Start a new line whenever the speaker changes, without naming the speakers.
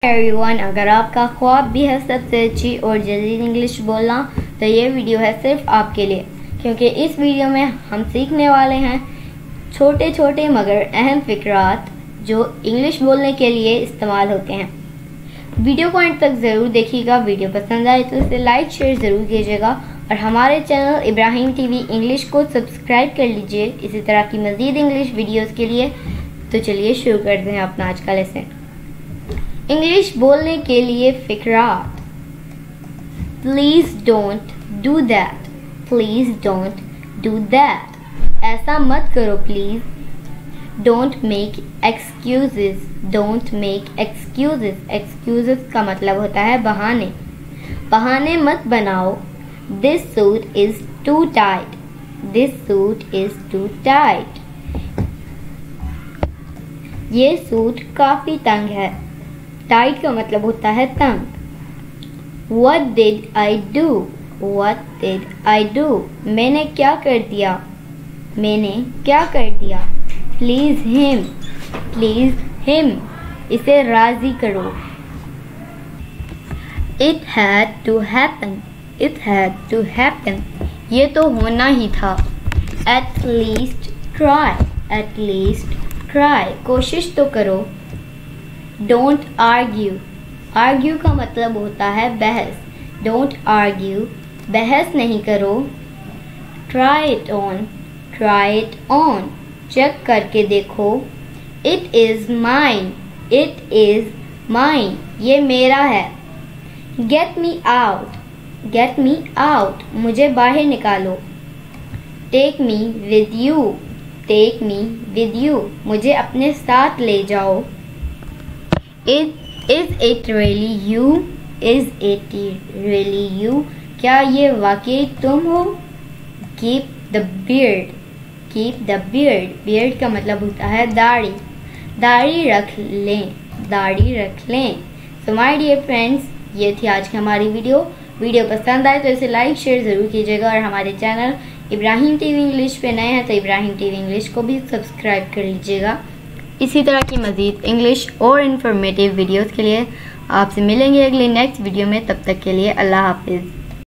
Everyone, अगर आपका ख्वाब भी है सबसे अच्छी और जदीद इंग्लिश बोलना, तो ये वीडियो है सिर्फ आपके लिए, क्योंकि इस वीडियो में हम सीखने वाले हैं छोटे छोटे मगर अहम फ़िक्रात जो इंग्लिश बोलने के लिए इस्तेमाल होते हैं। वीडियो को एंड तक ज़रूर देखिएगा। वीडियो पसंद आए तो इसे लाइक शेयर ज़रूर कीजिएगा और हमारे चैनल इब्राहिम टीवी इंग्लिश को सब्सक्राइब कर लीजिए इसी तरह की मज़ीद इंग्लिश वीडियोज़ के लिए। तो चलिए शुरू करते हैं अपना आज का लेसन। इंग्लिश बोलने के लिए फ़िक्रात। Please don't do that, please don't do that, ऐसा मत करो please. Don't make excuses, don't make excuses, excuses का मतलब होता है बहाने। बहाने मत बनाओ। This suit is too tight, this suit is too tight, ये सूट काफ़ी तंग है। टाइट का मतलब होता है तंग। What did I do? What did I do? मैंने क्या कर दिया, मैंने क्या कर दिया। Please him, please him, इसे राज़ी करो। It had to happen, it had to happen, ये तो होना ही था। At least try, at least try, कोशिश तो करो। Don't argue, argue का मतलब होता है बहस। Don't argue, बहस नहीं करो। Try it on, try it on, check करके देखो। It is mine, it is mine, ये मेरा है। Get me out, get me out, मुझे बाहर निकालो। Take me with you, take me with you, मुझे अपने साथ ले जाओ। Is it really you? Is it really you? क्या ये वाकई तुम हो? Keep the beard, keep the beard, beard का मतलब होता है दाढ़ी। दाढ़ी रख लें, दाढ़ी रख लें। So my dear friends, ये थी आज की हमारी वीडियो। वीडियो पसंद आए तो इसे लाइक शेयर ज़रूर कीजिएगा और हमारे चैनल इब्राहिम टीवी इंग्लिश पे नए हैं तो इब्राहिम टीवी इंग्लिश को भी सब्सक्राइब कर लीजिएगा। इसी तरह की मज़ीद इंग्लिश और इन्फॉर्मेटिव वीडियोज़ के लिए आपसे मिलेंगे अगले नेक्स्ट वीडियो में। तब तक के लिए अल्लाह हाफिज़।